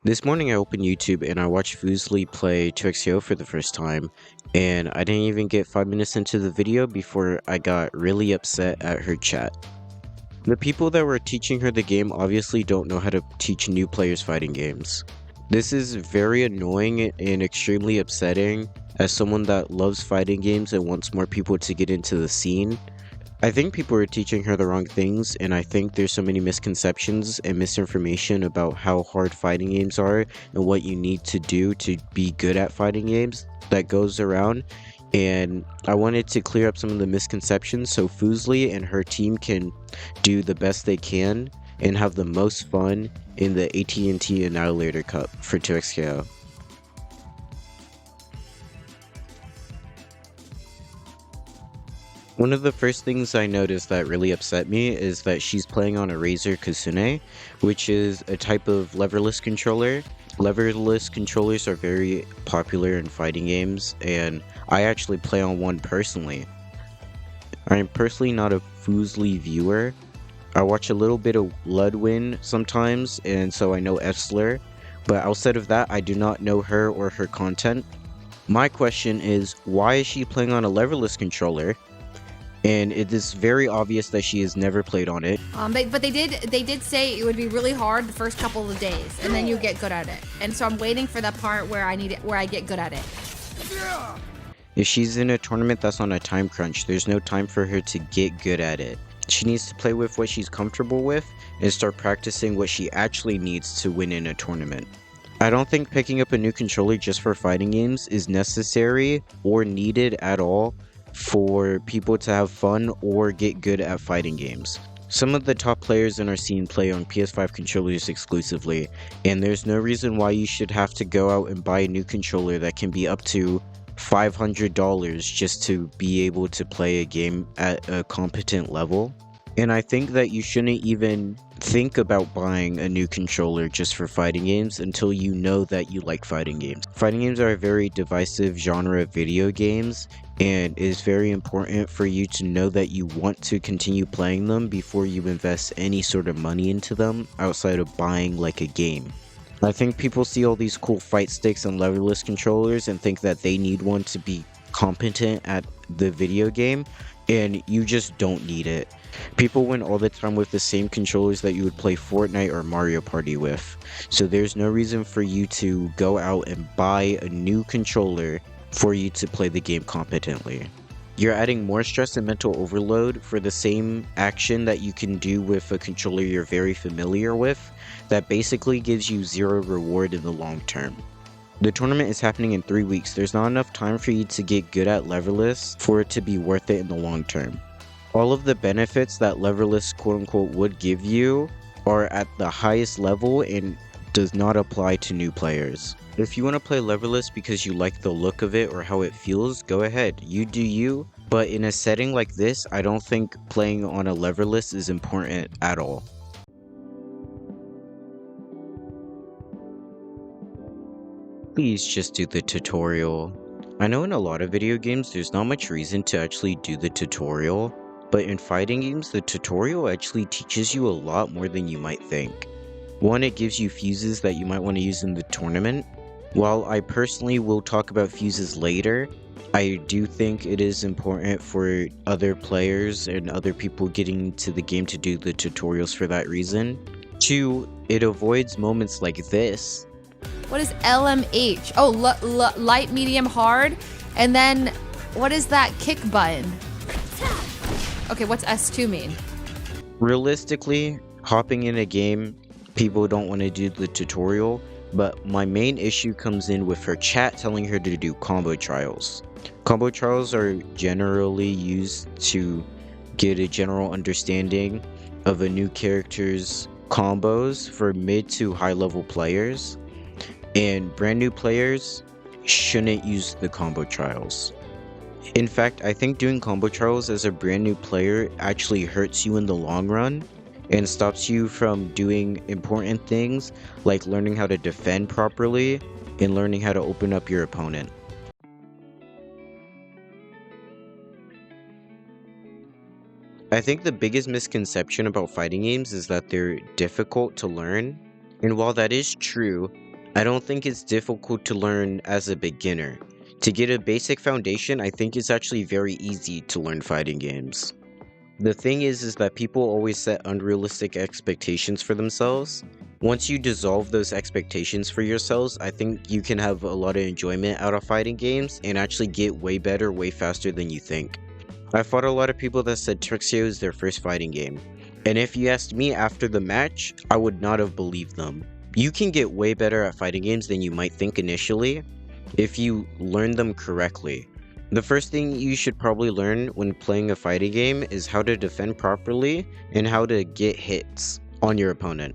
This morning I opened YouTube and I watched Fuslie play 2XO for the first time, and I didn't even get 5 minutes into the video before I got really upset at her chat. The people that were teaching her the game obviously don't know how to teach new players fighting games. This is very annoying and extremely upsetting as someone that loves fighting games and wants more people to get into the scene. I think people are teaching her the wrong things, and I think there's so many misconceptions and misinformation about how hard fighting games are and what you need to do to be good at fighting games that goes around. And I wanted to clear up some of the misconceptions so Fuslie and her team can do the best they can and have the most fun in the AT&T Annihilator Cup for 2XKO. One of the first things I noticed that really upset me is that she's playing on a Razer Kasune, which is a type of leverless controller. Leverless controllers are very popular in fighting games, and I actually play on one personally. I'm personally not a Fuslie viewer. I watch a little bit of Ludwin sometimes, and so I know Essler, but outside of that, I do not know her or her content. My question is, why is she playing on a leverless controller? And it is very obvious that she has never played on it. But they did say it would be really hard the first couple of days, and then you get good at it. And so I'm waiting for that part where I get good at it. If she's in a tournament that's on a time crunch, there's no time for her to get good at it. She needs to play with what she's comfortable with and start practicing what she actually needs to win in a tournament. I don't think picking up a new controller just for fighting games is necessary or needed at all for people to have fun or get good at fighting games. Some of the top players in our scene play on PS5 controllers exclusively, and there's no reason why you should have to go out and buy a new controller that can be up to $500 just to be able to play a game at a competent level. And I think that you shouldn't even think about buying a new controller just for fighting games until you know that you like fighting games. Fighting games are a very divisive genre of video games, and it is very important for you to know that you want to continue playing them before you invest any sort of money into them outside of buying like a game. I think people see all these cool fight sticks and leverless controllers and think that they need one to be competent at the video game, and you just don't need it. People win all the time with the same controllers that you would play Fortnite or Mario Party with, so there's no reason for you to go out and buy a new controller for you to play the game competently. You're adding more stress and mental overload for the same action that you can do with a controller you're very familiar with that basically gives you zero reward in the long term. The tournament is happening in 3 weeks. There's not enough time for you to get good at leverless for it to be worth it in the long term. All of the benefits that leverless quote-unquote would give you are at the highest level and does not apply to new players. If you want to play leverless because you like the look of it or how it feels, go ahead, you do you, but in a setting like this, I don't think playing on a leverless is important at all. Please just do the tutorial. I know in a lot of video games there's not much reason to actually do the tutorial, but in fighting games the tutorial actually teaches you a lot more than you might think. One, it gives you fuses that you might want to use in the tournament. While I personally will talk about fuses later, I do think it is important for other players and other people getting into the game to do the tutorials for that reason. Two, it avoids moments like this. What is LMH? Oh, light, medium, hard. And then what is that kick button? Okay, what's S2 mean? Realistically, hopping in a game, people don't want to do the tutorial, but my main issue comes in with her chat telling her to do combo trials. Combo trials are generally used to get a general understanding of a new character's combos for mid to high level players, and brand new players shouldn't use the combo trials. In fact, I think doing combo trials as a brand new player actually hurts you in the long run and stops you from doing important things like learning how to defend properly and learning how to open up your opponent. I think the biggest misconception about fighting games is that they're difficult to learn, and while that is true, I don't think it's difficult to learn as a beginner. To get a basic foundation, I think it's actually very easy to learn fighting games. The thing is that people always set unrealistic expectations for themselves. Once you dissolve those expectations for yourselves, I think you can have a lot of enjoyment out of fighting games and actually get way better way faster than you think. I fought a lot of people that said Trixio is their first fighting game. And if you asked me after the match, I would not have believed them. You can get way better at fighting games than you might think initially if you learn them correctly. The first thing you should probably learn when playing a fighting game is how to defend properly and how to get hits on your opponent.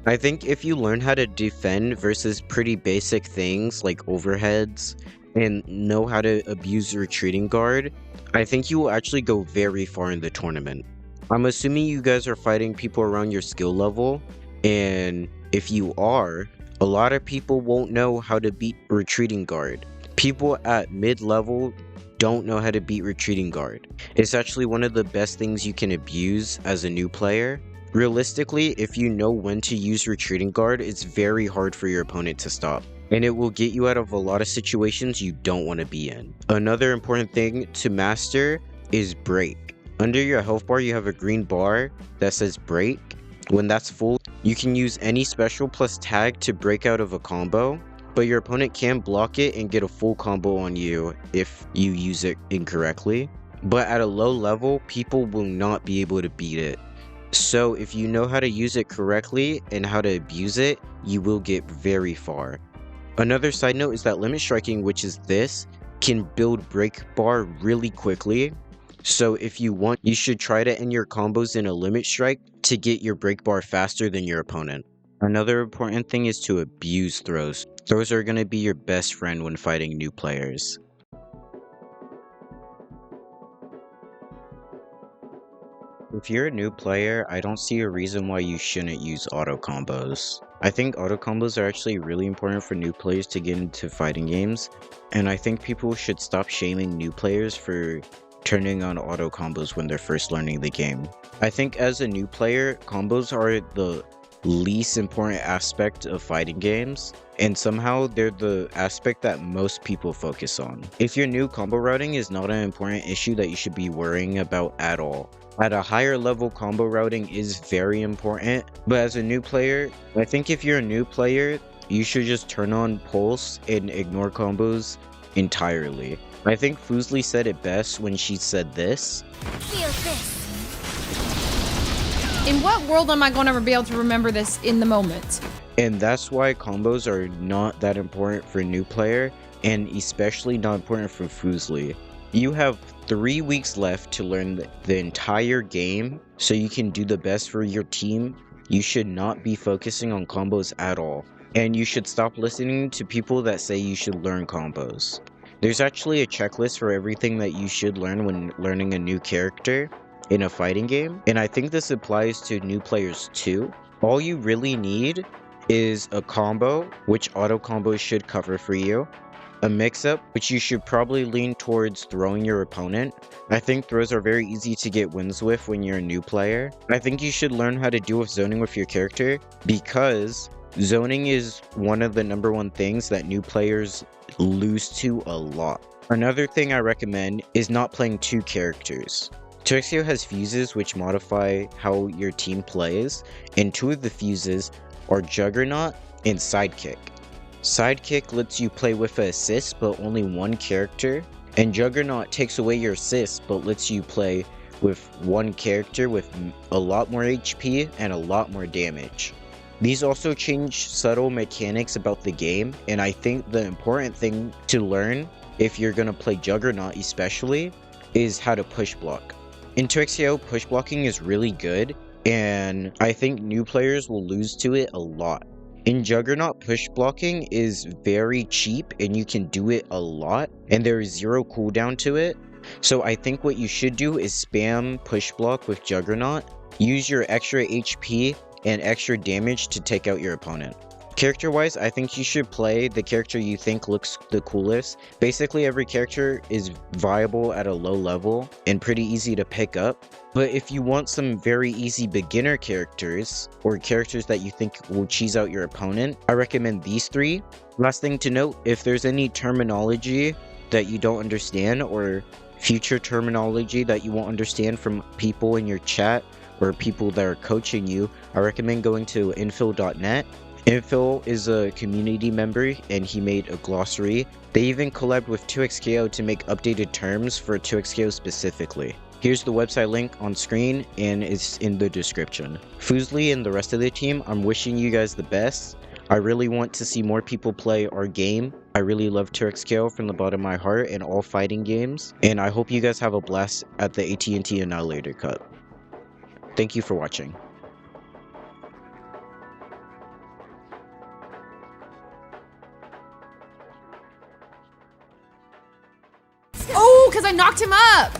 I think if you learn how to defend versus pretty basic things like overheads and know how to abuse retreating guard, I think you will actually go very far in the tournament. I'm assuming you guys are fighting people around your skill level, and if you are, a lot of people won't know how to beat retreating guard. People at mid-level don't know how to beat retreating guard. It's actually one of the best things you can abuse as a new player. Realistically, if you know when to use retreating guard, it's very hard for your opponent to stop, and it will get you out of a lot of situations you don't want to be in. Another important thing to master is break. Under your health bar, you have a green bar that says break. When that's full, you can use any special plus tag to break out of a combo, but your opponent can block it and get a full combo on you if you use it incorrectly. But at a low level, people will not be able to beat it. So if you know how to use it correctly and how to abuse it, you will get very far. Another side note is that limit striking, which is this, can build break bar really quickly. So if you want, you should try to end your combos in a limit strike to get your break bar faster than your opponent. Another important thing is to abuse throws. Throws are going to be your best friend when fighting new players. If you're a new player, I don't see a reason why you shouldn't use auto combos. I think auto combos are actually really important for new players to get into fighting games, and I think people should stop shaming new players for turning on auto combos when they're first learning the game. I think as a new player, combos are the least important aspect of fighting games, and somehow they're the aspect that most people focus on. If you're new, combo routing is not an important issue that you should be worrying about at all. At a higher level, combo routing is very important, but as a new player, I think if you're a new player, you should just turn on pulse and ignore combos entirely. I think Fuslie said it best when she said this. Feel this. In what world am I going to ever be able to remember this in the moment? And that's why combos are not that important for a new player, and especially not important for Fuslie. You have 3 weeks left to learn the entire game so you can do the best for your team. You should not be focusing on combos at all. And you should stop listening to people that say you should learn combos. There's actually a checklist for everything that you should learn when learning a new character in a fighting game, and I think this applies to new players too. All you really need is a combo, which auto combos should cover for you, a mix-up, which you should probably lean towards throwing your opponent. I think throws are very easy to get wins with when you're a new player. I think you should learn how to deal with zoning with your character, because zoning is one of the #1 things that new players lose to a lot. Another thing I recommend is not playing 2 characters. Trixio has fuses which modify how your team plays, and 2 of the fuses are Juggernaut and Sidekick. Sidekick lets you play with an assist but only 1 character, and Juggernaut takes away your assist but lets you play with 1 character with a lot more HP and a lot more damage. These also change subtle mechanics about the game, and I think the important thing to learn, if you're going to play Juggernaut especially, is how to push block. In Trixio, push blocking is really good, and I think new players will lose to it a lot. In Juggernaut, push blocking is very cheap and you can do it a lot, and there is 0 cooldown to it. So I think what you should do is spam push block with Juggernaut, use your extra HP and extra damage to take out your opponent. Character-wise, I think you should play the character you think looks the coolest. Basically, every character is viable at a low level and pretty easy to pick up. But if you want some very easy beginner characters, or characters that you think will cheese out your opponent, I recommend these three. Last thing to note, if there's any terminology that you don't understand, or future terminology that you won't understand from people in your chat or people that are coaching you, I recommend going to info.net. Infil is a community member and he made a glossary. They even collabed with 2xKO to make updated terms for 2xKO specifically. Here's the website link on screen and it's in the description. Fuslie and the rest of the team, I'm wishing you guys the best. I really want to see more people play our game. I really love 2xKO from the bottom of my heart and all fighting games. And I hope you guys have a blast at the AT&T Annihilator Cup. Thank you for watching. Oh, because I knocked him up.